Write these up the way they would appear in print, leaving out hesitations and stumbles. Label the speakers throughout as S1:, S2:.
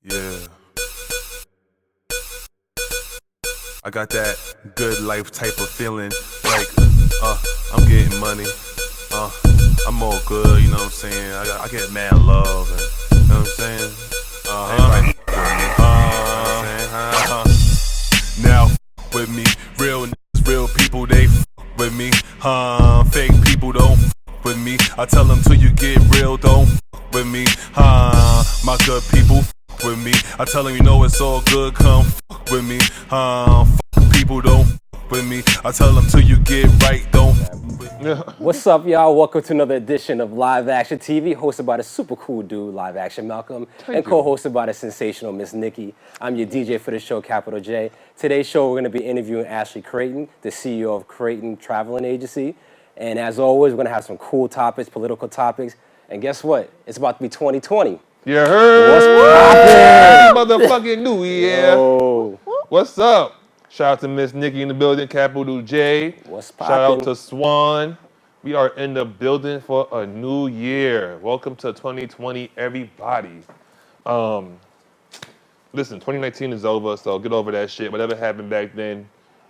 S1: Yeah. I got that good life type of feeling, like, I'm getting money, I'm all good, you know what I'm saying? I get mad love, and, you know what I'm saying? Everybody Now with me, real niggas, real people, they with me, fake people don't with me. I tell them till you get real, don't with me, my good people with me. I tell them, you know it's all good, come with me, people don't with me. I tell them till you get right, don't.
S2: What's up, y'all? Welcome to another edition of Live Action TV, hosted by the super cool dude, Live Action Malcolm, and co-hosted by the sensational Miss Nikki. I'm your DJ for the show, Capital J. Today's show, we're going to be interviewing Ashley Crayton, the CEO of Crayton Traveling Agency. And as always, we're going to have some cool topics, political topics. And guess what? It's about to be 2020.
S3: You heard?
S2: What's
S3: Motherfucking New Year.
S2: Yo.
S3: What's up? Shout out to Miss Nikki in the building, Capital J.
S2: What's
S3: Shout out
S2: poppin'?
S3: to Swan. We are in the building for a new year. Welcome to 2020, everybody. Listen, 2019 is over, so get over that shit. Whatever happened back then,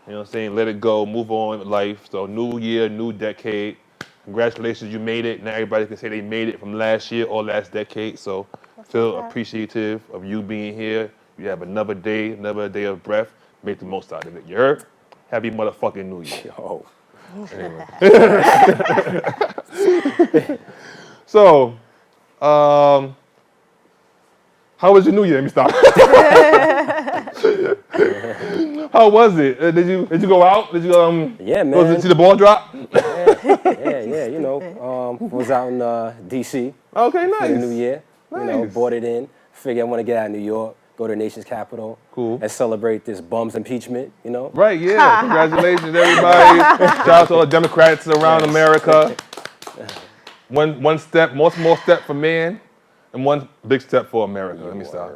S3: you know what I'm saying? Let it go, move on with life. So new year, new decade. Congratulations, you made it. Now everybody can say they made it from last year or last decade. So feel appreciative of you being here. You have another day of breath. Make the most out of it. You heard? Happy motherfucking New Year.
S2: Yo.
S3: Anyway. So, how was your New Year? Let me stop. How was it? Did you go out? Did you
S2: Yeah, man.
S3: go see the ball drop?
S2: Yeah, you know, was out in D.C.
S3: Okay, nice.
S2: for the new year. You know,
S3: Nice.
S2: bought it in. Figure I want to get out of New York, go to the nation's capital.
S3: Cool.
S2: And celebrate this bum's impeachment, you know?
S3: Right, yeah. Congratulations, everybody. Shout out to all the Democrats around America. One step, more small step for man, and one big step for America. Let me stop.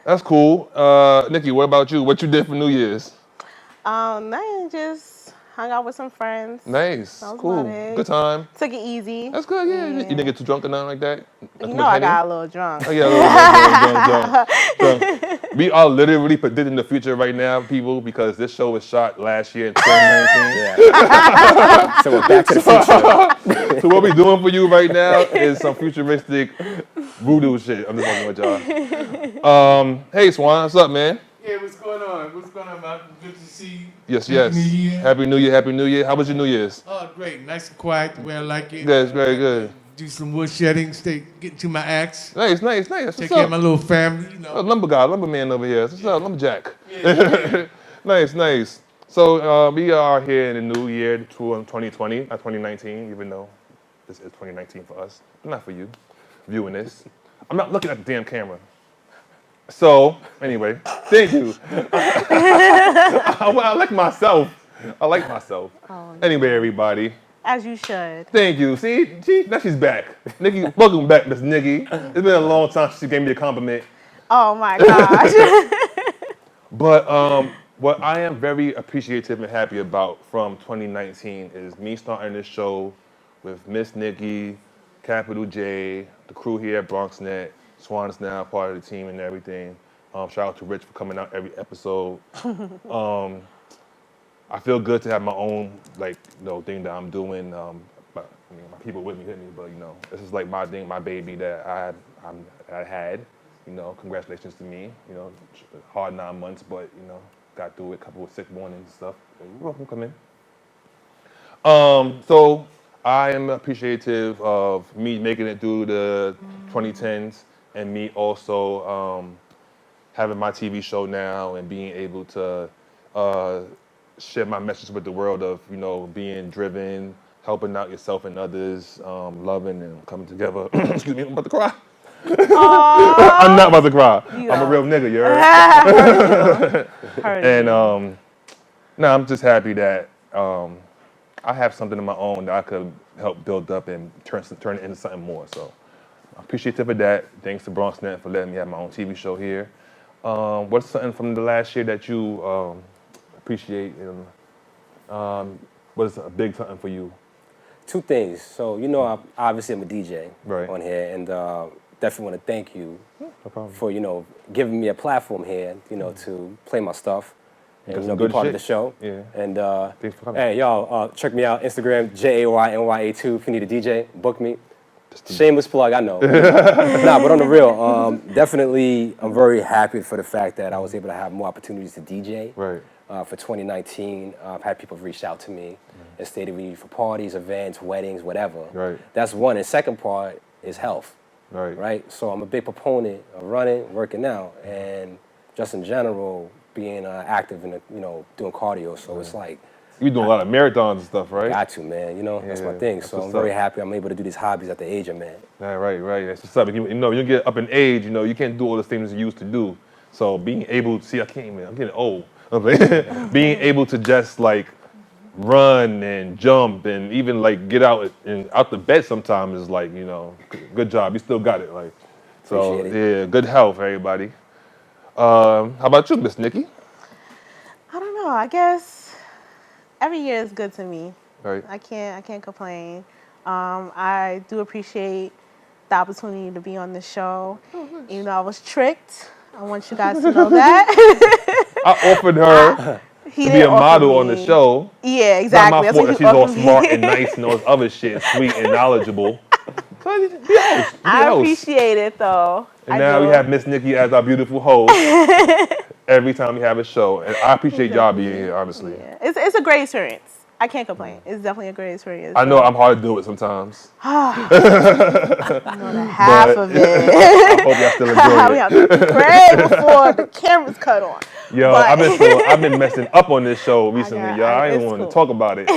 S3: That's cool. Nikki, what about you? What you did for New Year's?
S4: Nothing, just hung out with some friends.
S3: Nice.
S4: That was
S3: Cool.
S4: about it.
S3: Good time.
S4: Took it easy.
S3: That's good, yeah. You didn't get too drunk or nothing like that?
S4: You know I got a little drunk.
S3: Oh, yeah, a little drunk. We are literally predicting the future right now, people, because this show was shot last year in 2019.
S2: Yeah. So we're back to the future.
S3: So what we're doing for you right now is some futuristic voodoo shit. I'm just fucking with y'all. Hey, Swan, what's up, man?
S5: Yeah, what's going on? What's going on, Malcolm? Good to see you.
S3: Yes.
S5: Happy New Year.
S3: Happy New Year, Happy New Year. How was your New Year's?
S5: Oh, great. Nice and quiet the way I like it.
S3: Yeah, it's very good.
S5: Do some wood shedding, get to my axe.
S3: Nice. What's
S5: Take care of
S3: up?
S5: my little family, you know.
S3: Lumberman over here. What's up, Lumberjack? Nice. So we are here in the new year, 2020, not 2019, even though this is 2019 for us, but not for you, viewing this. I'm not looking at the damn camera. So, anyway, thank you. I like myself. Anyway, everybody,
S4: As you should.
S3: thank you. See, now she's back. Nikki, welcome back, Miss Nikki. It's been a long time since she gave me a compliment.
S4: Oh my gosh.
S3: But what I am very appreciative and happy about from 2019 is me starting this show with Miss Nikki, Capital J, the crew here at BronxNet. Swan is now part of the team and everything. Shout out to Rich for coming out every episode. I feel good to have my own thing that I'm doing. My people with me, but this is like my thing, my baby that I had. Congratulations to me. Hard 9 months, but got through it. A couple of sick mornings and stuff. You're welcome, come in. So I am appreciative of me making it through the 2010s and me also having my TV show now and being able to share my message with the world of, being driven, helping out yourself and others, loving and coming together. Excuse me, I'm about to cry. I'm not about to cry. I'm a real nigga, you heard? And I'm just happy that I have something of my own that I could help build up and turn it into something more. So I'm appreciative of that. Thanks to BronxNet for letting me have my own TV show here. What's something from the last year that you appreciate? And what is a big something for you?
S2: Two things. So, obviously I'm a DJ
S3: Right.
S2: on here, and definitely want to thank you
S3: No problem.
S2: for, giving me a platform here, to play my stuff and,
S3: Got some
S2: be
S3: good
S2: part of
S3: shit.
S2: the show.
S3: Yeah.
S2: And,
S3: Thanks for coming.
S2: hey, y'all, check me out, Instagram, JAYNYA2, if you need a DJ, book me. Shameless plug, I know. Nah, but on the real, definitely, I'm very happy for the fact that I was able to have more opportunities to DJ.
S3: Right.
S2: For 2019, I've had people reach out to me and stated we need for parties, events, weddings, whatever.
S3: Right.
S2: That's one. And second part is health.
S3: Right.
S2: Right. So I'm a big proponent of running, working out, and just in general being active and doing cardio. So it's like
S3: You doing a lot of marathons and stuff, right?
S2: got to, man. That's my thing.
S3: that's
S2: So I'm
S3: what's
S2: very
S3: up.
S2: happy I'm able to do these hobbies at the age I'm at.
S3: Right. That's what's up. You get up in age, you can't do all the things you used to do. So being able to see, I'm getting old. Being able to just like run and jump and even like get out and out the bed sometimes is like, good job. You still got it. Like, so
S2: Appreciate it.
S3: yeah, good health, everybody. How about you, Miss Nikki?
S4: I don't know. I guess every year is good to me.
S3: Right.
S4: I can't complain. I do appreciate the opportunity to be on the show. Even though I was tricked, I want you guys to know that.
S3: I offered her to be a
S4: didn't offer
S3: model on the
S4: me.
S3: show.
S4: Yeah,
S3: It's not
S4: exactly.
S3: my
S4: That's
S3: fault
S4: what
S3: that
S4: he
S3: she's all
S4: offered me.
S3: smart and nice and all this other shit, sweet and knowledgeable. So be a host. Be a
S4: I
S3: host.
S4: appreciate it though.
S3: And now we have Miss Nikki as our beautiful host every time we have a show. And I appreciate y'all being here, honestly.
S4: Yeah. It's a great experience. I can't complain. It's definitely a great experience.
S3: I know I'm hard to do it sometimes.
S4: Half
S3: But
S4: of it.
S3: I hope y'all still
S4: We
S3: enjoy it.
S4: have to pray before the camera's cut on.
S3: Yo,
S4: But-
S3: I've been messing up on this show recently, y'all. I ain't
S4: it's
S3: want to
S4: cool.
S3: talk about it.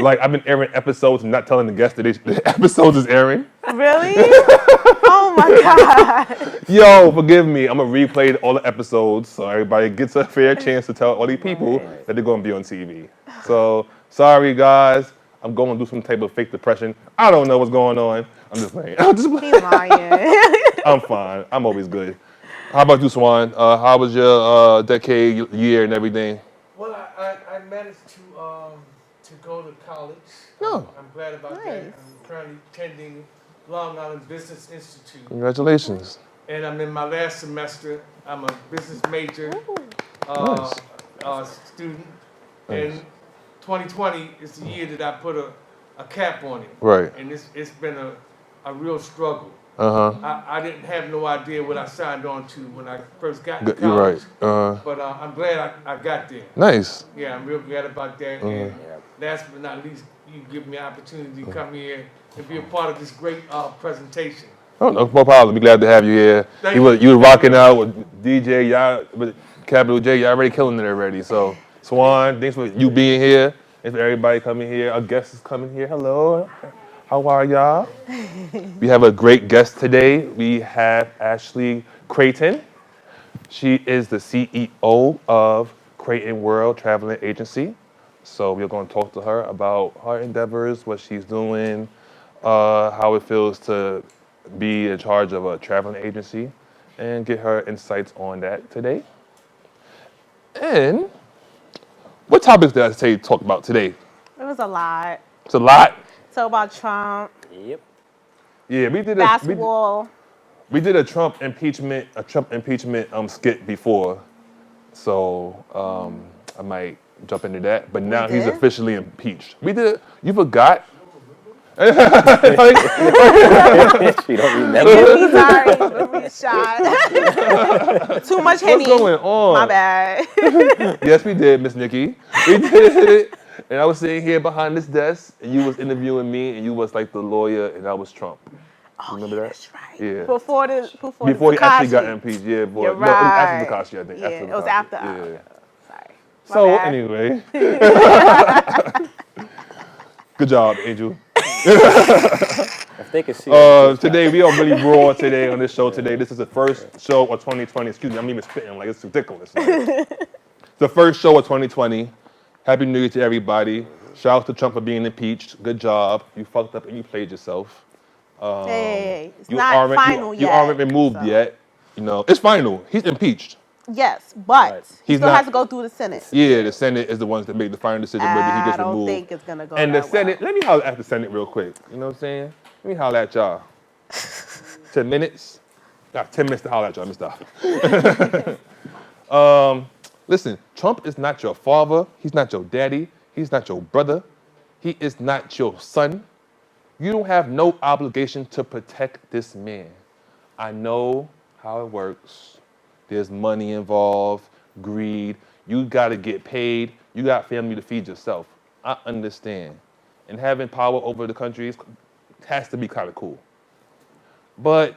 S3: Like, I've been airing episodes and not telling the guests that the episodes is airing.
S4: Really? Oh my God.
S3: Yo, forgive me. I'm going to replay all the episodes so everybody gets a fair chance to tell all these people that they're going to be on TV. So, sorry, guys. I'm going to do some type of fake depression. I don't know what's going on. I'm just playing.
S4: He's lying.
S3: I'm fine. I'm always good. How about you, Swan? How was your decade, year, and everything?
S5: Well, I managed to go to college.
S3: No.
S5: I'm glad about that.
S4: Nice.
S5: I'm currently attending Long Island Business Institute.
S3: Congratulations.
S5: And I'm in my last semester. I'm a business major student. And 2020 is the year that I put a cap on it.
S3: Right.
S5: And it's been a real struggle.
S3: Uh-huh.
S5: I didn't have no idea what I signed on to when I first got to
S3: You're
S5: college.
S3: right. Uh-huh.
S5: But I'm glad I got there.
S3: Nice.
S5: Yeah, I'm real glad about that. And last but not least, you give me an opportunity to come here and be a part of this great presentation.
S3: Oh, no problem. Be glad to have you here.
S5: Thank
S3: You were rocking out with DJ, y'all, with Capital J. Y'all already killing it already. So, Swan, thanks for you being here. Thanks for everybody coming here. Our guest is coming here. Hello. How are y'all? We have a great guest today. We have Ashley Crayton. She is the CEO of Crayton World Traveling Agency. So we're going to talk to her about her endeavors, what she's doing, how it feels to be in charge of a traveling agency, and get her insights on that today. And what topics did I say talk about today?
S4: It was a lot.
S3: It's a lot.
S4: So about Trump,
S2: Yep.
S3: Yeah, we did
S4: basketball.
S3: we did a Trump impeachment skit before, so I might jump into that. But now he's
S4: did?
S3: officially impeached. We did. You forgot?
S2: She don't remember.
S4: He's sorry. Give me a shot. Too much Henny.
S3: What's going on?
S4: My bad.
S3: Yes, we did, Miss Nikki. We did it. And I was sitting here behind this desk, and you was interviewing me, and you was like the lawyer, and I was Trump. Remember that?
S4: That's right.
S3: Yeah.
S4: Before
S3: Before he actually got impeached, yeah. Boy.
S4: You're
S3: No, it was after
S4: right.
S3: Tekashi, I think.
S4: Yeah,
S3: after
S4: it was
S3: Tekashi.
S4: after.
S3: Yeah.
S4: Sorry. My
S3: So
S4: bad.
S3: anyway, good job, Angel.
S2: If they could see it,
S3: Today we are really raw today on this show today. This is the first show of 2020. Excuse me, I'm even spitting like it's ridiculous. Like, the first show of 2020. Happy New Year to everybody. Shout out to Trump for being impeached. Good job. You fucked up and you played yourself.
S4: Hey, it's
S3: You
S4: not
S3: aren't
S4: final
S3: you
S4: yet.
S3: aren't removed
S4: so.
S3: yet. You know, it's final. He's impeached.
S4: Yes, but he
S3: He's
S4: still
S3: not-
S4: has to go through the Senate.
S3: Yeah, the Senate is the ones that make the final decision whether he
S4: I
S3: gets
S4: don't
S3: removed.
S4: think it's gonna go
S3: And the
S4: that
S3: Senate,
S4: well.
S3: let me holler at the Senate real quick. You know what I'm saying? Let me holler at y'all. 10 minutes. Got 10 minutes to holler at y'all, Mr. Listen, Trump is not your father. He's not your daddy. He's not your brother. He is not your son. You don't have no obligation to protect this man. I know how it works. There's money involved, greed. You got to get paid. You got family to feed yourself. I understand. And having power over the country has to be kind of cool. But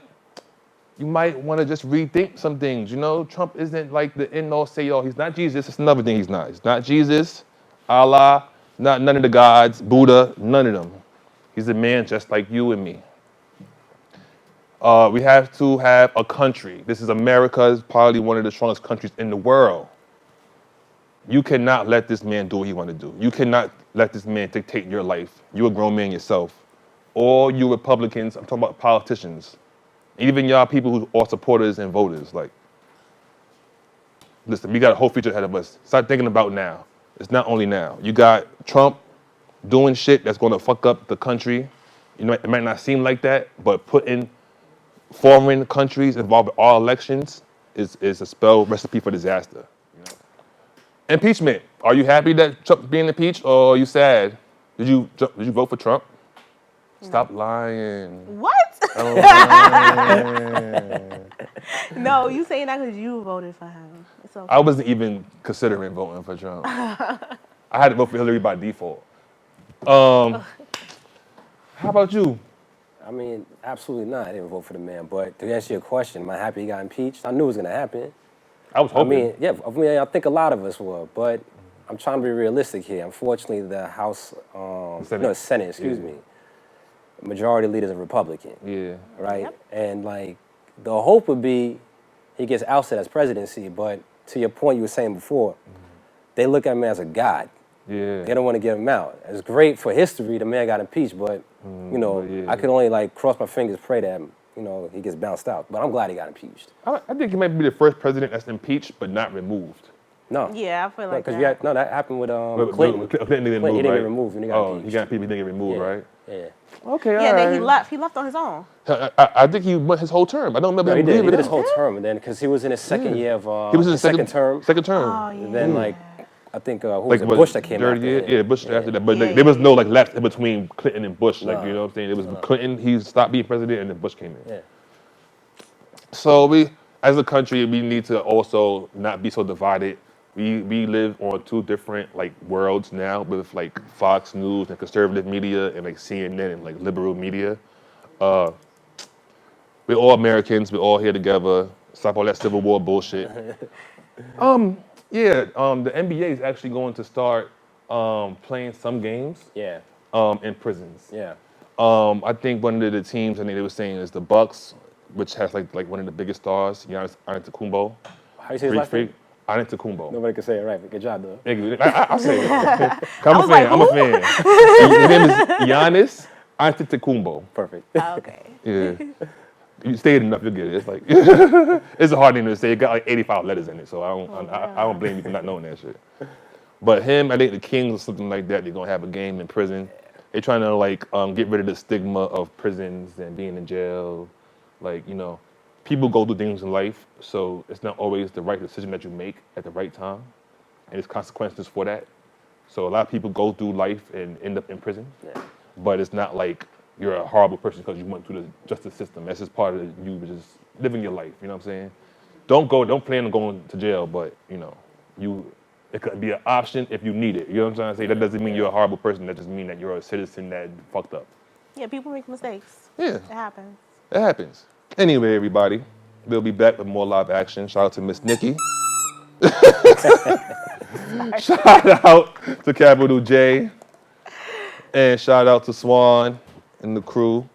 S3: you might want to just rethink some things. You know, Trump isn't like the end-all, say-all. He's not Jesus. It's another thing he's not. He's not Jesus, Allah, not none of the gods, Buddha, none of them. He's a man just like you and me. We have to have a country. This is America. It's probably one of the strongest countries in the world. You cannot let this man do what he want to do. You cannot let this man dictate your life. You're a grown man yourself. All you Republicans, I'm talking about politicians, even y'all people who are supporters and voters, like, listen, we got a whole future ahead of us. Start thinking about now. It's not only now. You got Trump doing shit that's going to fuck up the country. You know, it might not seem like that, but putting foreign countries involved in all elections is a spell recipe for disaster. You know? Impeachment. Are you happy that Trump being impeached, or are you sad? Did you vote for Trump? No. Stop lying.
S4: What? No, you saying that because you voted for him. It's okay.
S3: I wasn't even considering voting for Trump. I had to vote for Hillary by default. How about you?
S2: I mean, absolutely not. I didn't vote for the man. But to answer your question, am I happy he got impeached? I knew it was going to happen.
S3: I was hoping.
S2: I think a lot of us were. But I'm trying to be realistic here. Unfortunately, the House, Senate, excuse me, majority leader is a Republican.
S3: Yeah.
S2: Right?
S4: Yep.
S2: And, like, the hope would be he gets ousted as presidency. But to your point you were saying before, they look at him as a god.
S3: Yeah.
S2: They don't want to get him out. It's great for history. The man got impeached, but I could only cross my fingers, pray that he gets bounced out. But I'm glad he got impeached.
S3: I think he might be the first president that's impeached but not removed.
S2: No.
S4: Yeah, I feel like that.
S2: Because that happened with Clinton.
S3: Clinton didn't get removed,
S2: he didn't
S3: right?
S2: get removed, and he got impeached.
S3: He got impeached, he didn't get removed, right?
S2: Yeah.
S3: Okay,
S4: yeah,
S3: all right.
S4: then he left. He left on his own.
S3: I think he went his whole term. I don't remember him
S2: he
S3: leaving.
S2: did his whole term, and then because he was in his second year of
S3: he was in his
S2: second term.
S3: Second term.
S4: Oh, yeah.
S2: And then I think Bush that came after
S3: year?
S2: him.
S3: Yeah, Bush after that. But there was no lapse in between Clinton and Bush. You know what I'm saying? It was Clinton, he stopped being president, and then Bush came in.
S2: Yeah.
S3: So we, as a country, we need to also not be so divided. We live on two different worlds now with Fox News and conservative media and CNN and liberal media. We're all Americans. We're all here together. Stop all that Civil War bullshit. The NBA is actually going to start playing some games.
S2: Yeah.
S3: In prisons.
S2: Yeah.
S3: I think one of the teams they were saying is the Bucks, which has one of the biggest stars, Giannis Antetokounmpo.
S2: How do you say his last name?
S3: Antetokounmpo.
S2: Nobody can say it right, but good job, though.
S3: I'll say it. I'm a fan. His name is Giannis Antetokounmpo.
S2: Perfect.
S4: Okay.
S3: Yeah. You stay it enough, you'll get it. It's it's a hard name to say. It got 85 letters in it, so I don't blame you for not knowing that shit. But him, I think the Kings or something like that, they're gonna have a game in prison. They're trying to get rid of the stigma of prisons and being in jail. People go through things in life, so it's not always the right decision that you make at the right time, and there's consequences for that. So a lot of people go through life and end up in prison, but it's not like you're a horrible person because you went through the justice system. That's just part of you just living your life. You know what I'm saying? Don't plan on going to jail, but it could be an option if you need it. You know what I'm trying to say? That doesn't mean you're a horrible person. That just means that you're a citizen that fucked up.
S4: Yeah, people make mistakes.
S3: Yeah.
S4: It happens.
S3: It happens. Anyway, everybody, we'll be back with more live action. Shout out to Miss Nikki. Shout out to Capital J. And shout out to Swan and the crew.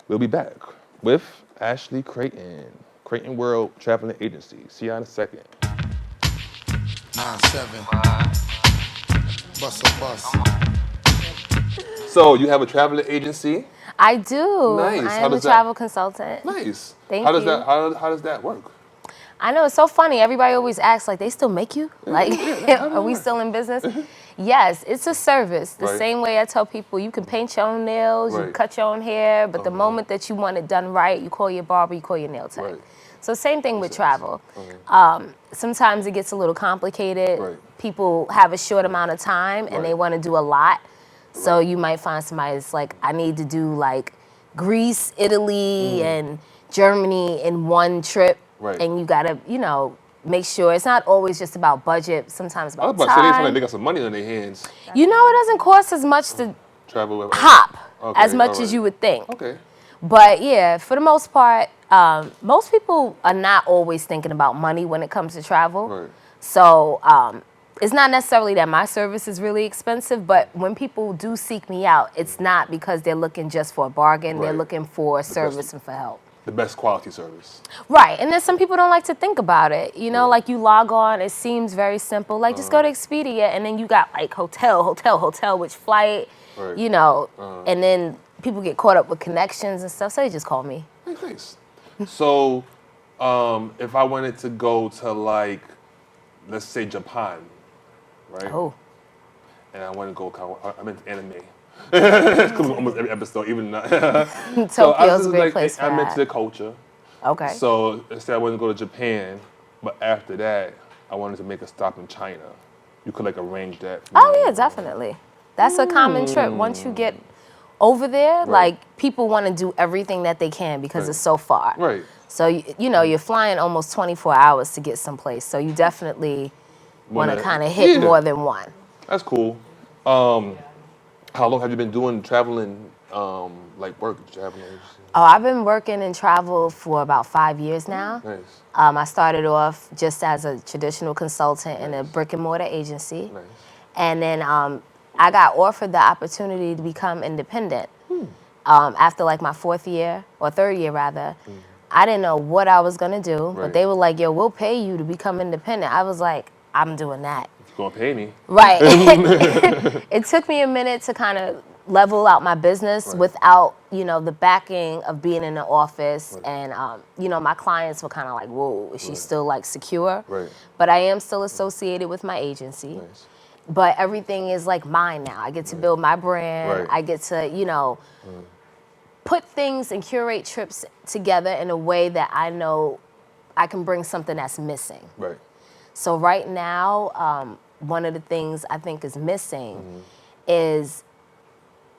S3: We'll be back with Ashley Crayton, Crayton World Traveling Agency. See you in a second.
S6: 9-7. Bus.
S3: So you have a traveling agency?
S7: I do.
S3: Nice.
S7: I am a travel consultant.
S3: Nice.
S7: Thank
S3: you. How does that work?
S7: I know, it's so funny. Everybody always asks, they still make you? Are we still in business? Yes, it's a service. The
S3: Right.
S7: same way I tell people you can paint your own nails, you
S3: Right.
S7: cut your own hair, but the moment that you want it done right, you call your barber, you call your nail tech.
S3: Right.
S7: So same thing with
S3: sense.
S7: travel.
S3: Okay.
S7: Sometimes it gets a little complicated.
S3: Right.
S7: People have a short amount of time and they
S3: Right.
S7: want to do a lot. So
S3: Right.
S7: you might find somebody that's like, I need to do like Greece, Italy, and Germany in one trip.
S3: Right.
S7: And you gotta, make sure it's not always just about budget. Sometimes
S3: I was
S7: about
S3: about to say
S7: time.
S3: they got some money on their hands.
S7: It doesn't cost as much to
S3: Travel with.
S7: hop
S3: Okay,
S7: as much
S3: all
S7: as
S3: right.
S7: you would think.
S3: Okay.
S7: But yeah, for the most part, most people are not always thinking about money when it comes to travel.
S3: Right.
S7: So it's not necessarily that my service is really expensive, but when people do seek me out, it's not because they're looking just for a bargain. They're
S3: Right.
S7: looking for service and for help.
S3: The best quality service.
S7: Right, and then some people don't like to think about it. Like you log on, it seems very simple. Like just go to Expedia, and then you got like hotel, which flight,
S3: Right.
S7: and then people get caught up with connections and stuff. So they just call me.
S3: Nice. So, if I wanted to go to like, let's say Japan, right?
S7: Oh,
S3: And I want to go. I'm into anime. Because almost every episode, even not. So I
S7: Tokyo's
S3: was
S7: a great
S3: like,
S7: place for
S3: I'm into
S7: that.
S3: the culture.
S7: Okay.
S3: So instead, I wanted to go to Japan, but after that, I wanted to make a stop in China. You could like arrange that. For
S7: Oh
S3: me.
S7: yeah, definitely. That's a common trip. Once you get over there, like people want to do everything that they can because
S3: Right.
S7: it's so far.
S3: Right.
S7: So you're flying almost 24 hours to get someplace. So you definitely want to
S3: Wanna-
S7: kind of hit
S3: Yeah.
S7: more than one.
S3: That's cool. How long have you been doing traveling, like work traveling?
S7: Oh, I've been working in travel for about 5 years now.
S3: Nice.
S7: I started off just as a traditional consultant in a brick and mortar agency.
S3: Nice.
S7: And then I got offered the opportunity to become independent. After like my fourth year, or third year rather, I didn't know what I was gonna do, but
S3: Right.
S7: they were like, yo, we'll pay you to become independent. I was like, I'm doing that.
S3: You're gonna pay me.
S7: Right. It took me a minute to kind of level out my business
S3: Right.
S7: without, the backing of being in the office. And, my clients were kind of like, whoa, is she still like secure?
S3: Right.
S7: But I am still associated with my agency.
S3: Nice.
S7: But everything is like mine now. I get to build my brand.
S3: Right.
S7: I get to, put things and curate trips together in a way that I know I can bring something that's missing.
S3: Right.
S7: So right now, one of the things I think is missing is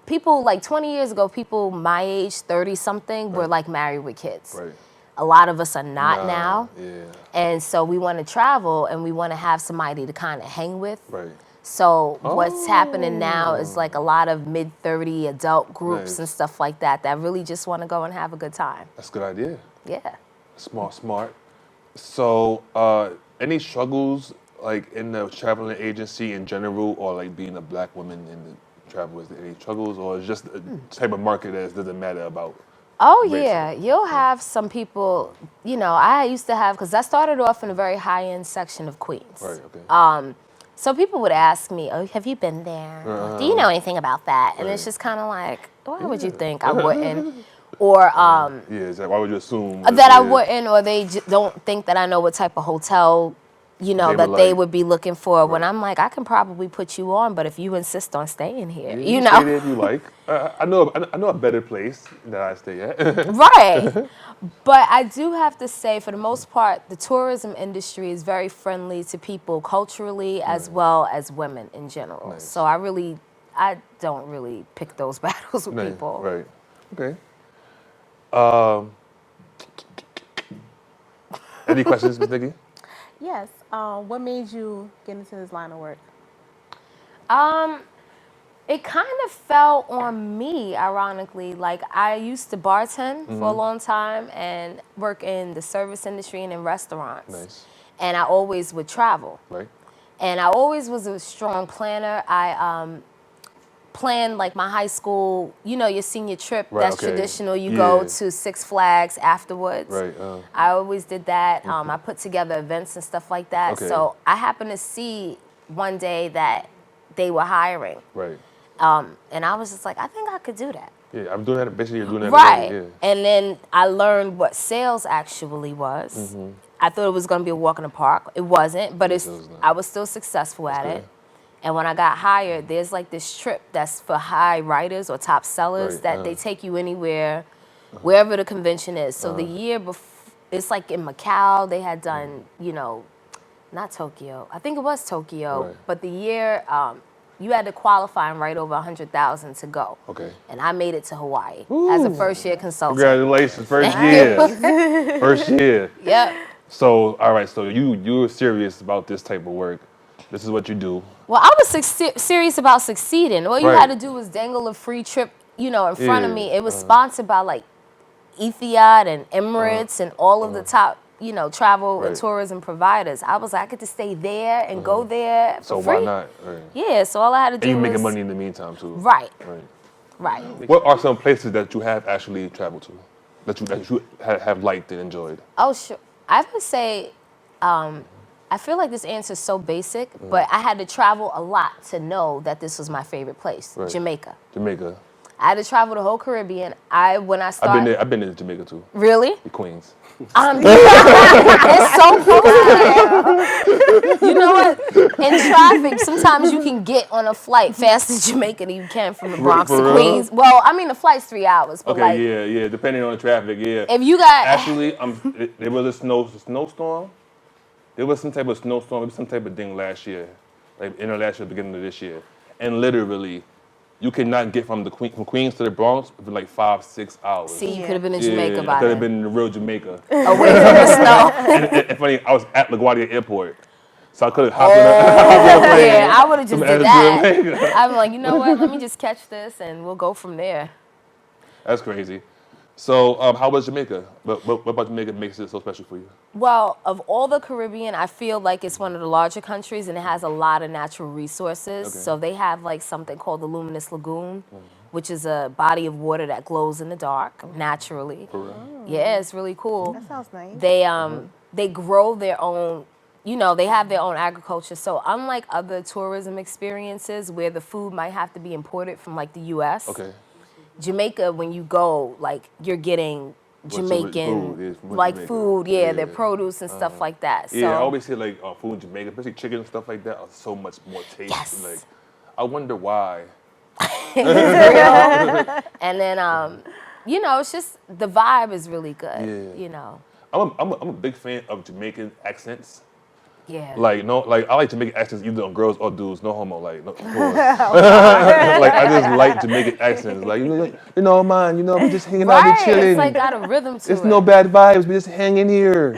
S7: people like 20 years ago, people my age, 30 something, were like married with kids.
S3: Right.
S7: A lot of us are not now.
S3: Yeah.
S7: And so we want to travel and we want to have somebody to kind of hang with.
S3: Right.
S7: So what's happening now is like a lot of mid-30 adult groups
S3: Nice.
S7: and stuff like that really just want to go and have a good time.
S3: That's a good idea.
S7: Yeah.
S3: Smart. So, any struggles like in the traveling agency in general, or like being a black woman in the travel? Is there any struggles, or is just a type of market that doesn't matter about?
S7: Oh
S3: race?
S7: yeah, you'll have some people, I used to have, because I started off in a very high-end section of Queens.
S3: Right. Okay.
S7: So people would ask me, oh, have you been there? Do you know anything about that? And it's
S3: Right.
S7: just kind of like, why would you think I wouldn't? Or
S3: Yeah. It's like, why would you assume
S7: that I wouldn't, or they don't think that I know what type of hotel, that
S3: were
S7: they
S3: like-
S7: would be looking for. When I'm like, I can probably put you on, but if you insist on staying here,
S3: You stay there if you like. I know a better place that I stay at.
S7: Right. But I do have to say, for the most part, the tourism industry is very friendly to people culturally as well as women in general.
S3: Nice.
S7: So I don't really pick those battles with
S3: Nice.
S7: people.
S3: Right. Okay. Any questions, Ms. Nikki?
S4: Yes. What made you get into this line of work?
S7: It kind of fell on me, ironically. Like, I used to bartend for a long time and work in the service industry and in restaurants.
S3: Nice.
S7: And I always would travel.
S3: Right.
S7: And I always was a strong planner. I planned like my high school, your senior trip.
S3: Right,
S7: That's
S3: okay.
S7: traditional. You go
S3: Yeah.
S7: to Six Flags afterwards.
S3: Right.
S7: I always did that. I put together events and stuff like that.
S3: Okay.
S7: So I happened to see one day that they were hiring.
S3: Right.
S7: And I was just like, I think I could do that.
S3: Yeah, I'm doing that. Basically, you're doing that.
S7: Right.
S3: already,
S7: And then I learned what sales actually was. I thought it was going to be a walk in the park. It wasn't, but
S3: It was not.
S7: I was still successful at
S3: good.
S7: it. And when I got hired, there's like this trip that's for high writers or top sellers
S3: Right,
S7: that they take you anywhere, wherever the convention is. So the year before, it's like in Macau, they had done, you know, not Tokyo. I think it was Tokyo.
S3: Right.
S7: But the year, you had to qualify and write over 100,000 to go.
S3: Okay.
S7: And I made it to Hawaii as a first-year consultant.
S3: Congratulations, first year. First year.
S7: Yep.
S3: So, all right, so you were serious about this type of work. This is what you do.
S7: Well, I was serious about succeeding. All you
S3: Right.
S7: had to do was dangle a free trip, you know, in front of
S3: Yeah,
S7: me. It was sponsored by like Etihad and Emirates and all of the top, you know, travel and
S3: Right.
S7: tourism providers. I was like, I get to stay there and go there for
S3: So
S7: free.
S3: why not? Right.
S7: Yeah, so all I had to do
S3: And you
S7: was
S3: making money in the meantime too.
S7: Right,
S3: Right.
S7: right.
S3: What are some places that you have actually traveled to, that you have liked and enjoyed?
S7: Oh, sure. I would say, I feel like this answer is so basic, but I had to travel a lot to know that this was my favorite place,
S3: Right.
S7: Jamaica.
S3: Jamaica.
S7: I had to travel the whole Caribbean. When I started,
S3: I've been to Jamaica too.
S7: Really?
S3: The Queens.
S7: It's so close to there. You know what? In traffic, sometimes you can get on a flight faster to Jamaica than you can from the Bronx
S3: For
S7: to
S3: real?
S7: Queens. Well, I mean, the flight's 3 hours, but
S3: Okay,
S7: like,
S3: yeah. Depending on the traffic, yeah.
S7: if you got,
S3: Actually, there was a snowstorm. There was some type of snowstorm, maybe some type of thing last year, like end of last year, beginning of this year, and literally, you cannot get from Queens to the Bronx for like 5-6 hours.
S7: see, you could have been in Jamaica
S3: I
S7: by
S3: could have
S7: then.
S3: been in the real Jamaica.
S7: Away from the snow.
S3: And funny, I was at LaGuardia Airport, so I could have hopped on a plane.
S7: Yeah, I would have just
S3: from
S7: did
S3: Atlanta to
S7: that.
S3: Jamaica.
S7: I'm like, you know what? Let me just catch this and we'll go from there.
S3: That's crazy. So, how was Jamaica? What about Jamaica makes it so special for you?
S7: Well, of all the Caribbean, I feel like it's one of the larger countries and it has a lot of natural resources.
S3: Okay.
S7: So they have like something called the Luminous Lagoon, which is a body of water that glows in the dark naturally.
S3: For real?
S7: Yeah, it's really cool.
S4: That sounds nice.
S7: They grow their own, you know, they have their own agriculture. So unlike other tourism experiences where the food might have to be imported from like the US,
S3: Okay.
S7: Jamaica, when you go, like you're getting Jamaican,
S3: food, yeah, from
S7: like
S3: Jamaica.
S7: food,
S3: Yeah.
S7: their produce and stuff like that. So
S3: Yeah, I always hear like food in Jamaica, especially chicken and stuff like that, are so much more tasty.
S7: Yes.
S3: Like, I wonder why.
S7: and then you know, it's just the vibe is really good.
S3: Yeah.
S7: You know,
S3: I'm a big fan of Jamaican accents.
S7: yeah.
S3: Like I like Jamaican accents either on girls or dudes. No homo, like no. Like I just like Jamaican accents. Like you know, man, you know, we just hanging out and
S7: Right,
S3: chilling.
S7: it's like got a rhythm to
S3: It's
S7: it.
S3: no bad vibes. We just hanging here.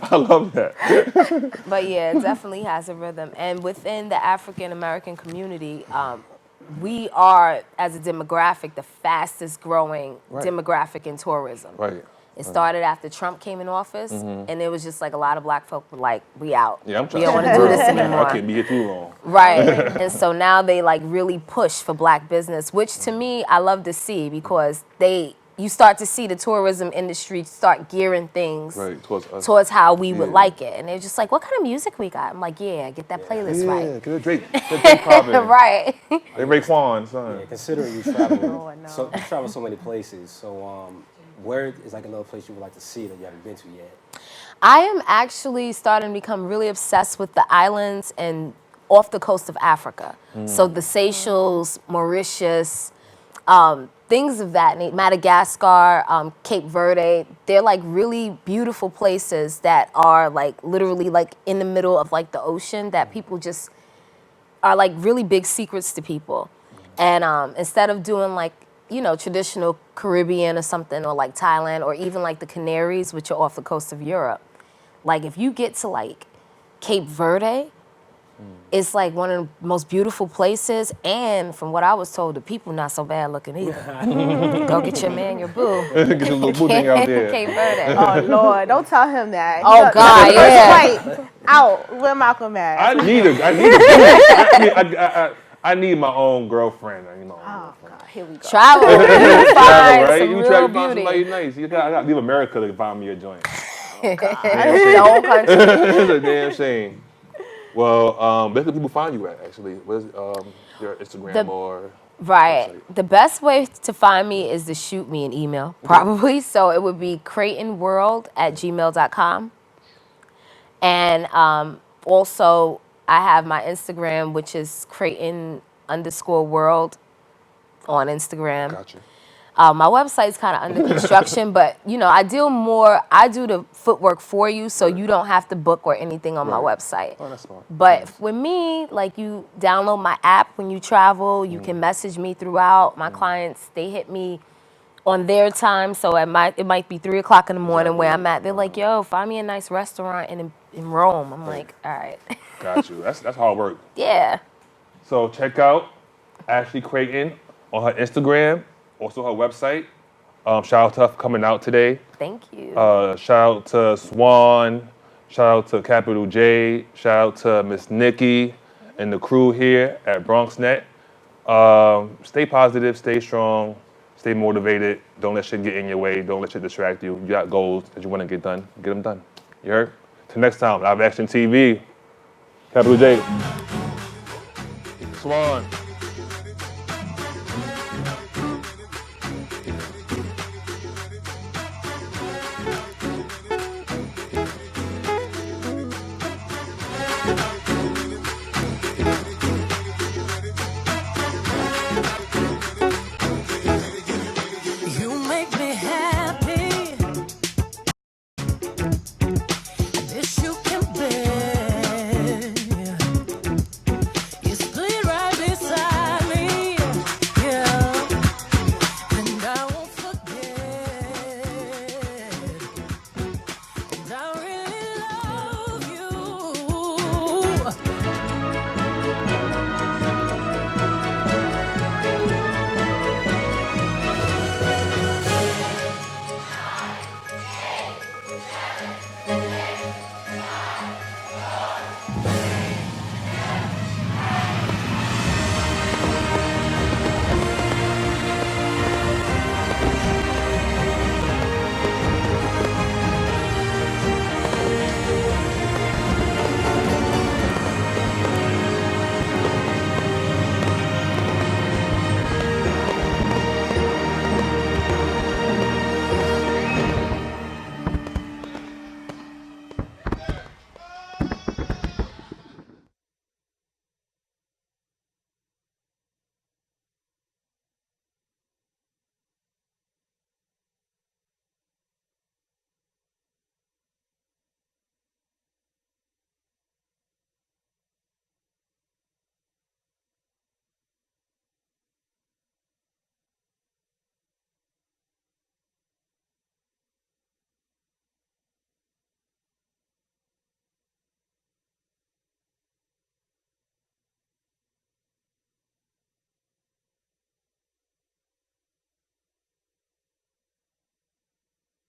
S3: I love that.
S7: But yeah, it definitely has a rhythm. And within the African American community, we are, as a demographic, the fastest growing demographic in tourism.
S3: Right.
S7: It started after Trump came in office, and it was just like a lot of black folk were like, we out.
S3: Yeah, I'm trying
S7: We don't
S3: to
S7: want to do this anymore.
S3: I can't be here too long.
S7: Right. And so now they like really push for black business, which to me I love to see because you start to see the tourism industry start gearing things
S3: Right, towards us.
S7: towards how we would
S3: Yeah.
S7: like it. And they're just like, what kind of music we got? I'm like, yeah, get that playlist
S3: Yeah,
S7: right.
S3: get Drake popping.
S7: Right.
S3: They Raekwon, son.
S2: Yeah, considering you travel,
S4: I know.
S2: so you travel so many places. So, where is like another place you would like to see that you haven't been to yet?
S7: I am actually starting to become really obsessed with the islands and off the coast of Africa. So the Seychelles, Mauritius, things of that nature, Madagascar, Cape Verde. They're like really beautiful places that are like literally like in the middle of like the ocean that people just are like really big secrets to people. And instead of doing like, you know, traditional Caribbean or something, or like Thailand, or even like the Canaries, which are off the coast of Europe. Like if you get to like Cape Verde, it's like one of the most beautiful places. And from what I was told, the people not so bad looking either. Go get your man, your boo.
S3: Get your little boo thing out there.
S7: Cape Verde.
S4: Oh Lord, don't tell him that.
S7: Oh, God, yeah.
S4: Right, out. Where Malcolm at?
S3: I need my own girlfriend. You know.
S4: Oh God, here we go.
S7: Travel. You find
S3: Right?
S7: some
S3: You
S7: real
S3: try to find
S7: beauty.
S3: somebody nice. I got to leave America to find me a joint.
S7: The whole country.
S3: It's a damn shame. Well, where can people find you at, actually? Where's your Instagram or...
S7: Right.
S3: website?
S7: The best way to find me is to shoot me an email, probably. So it would be craytonworld@gmail.com. And Also, I have my Instagram, which is Crayton_world on Instagram.
S3: Gotcha.
S7: My website's kind of under construction, but I do the footwork for you, so you don't have to book or anything on my website.
S3: Oh, that's smart.
S7: But with me, like, you download my app when you travel, you can message me throughout. My clients, they hit me on their time, so it might be 3 o'clock in the morning where I'm at. They're like, yo, find me a nice restaurant in Rome. I'm like, all right.
S3: Got you. That's hard work.
S7: Yeah.
S3: So check out Ashley Crayton on her Instagram, also her website. Shout out to her for coming out today.
S7: Thank you.
S3: Shout out to Swan. Shout out to Capital J. Shout out to Miss Nikki and the crew here at BronxNet. Stay positive, stay strong, stay motivated. Don't let shit get in your way. Don't let shit distract you. You got goals that you want to get done. Get them done. You heard? Till next time, LiveAction TV. Capital J. Swan.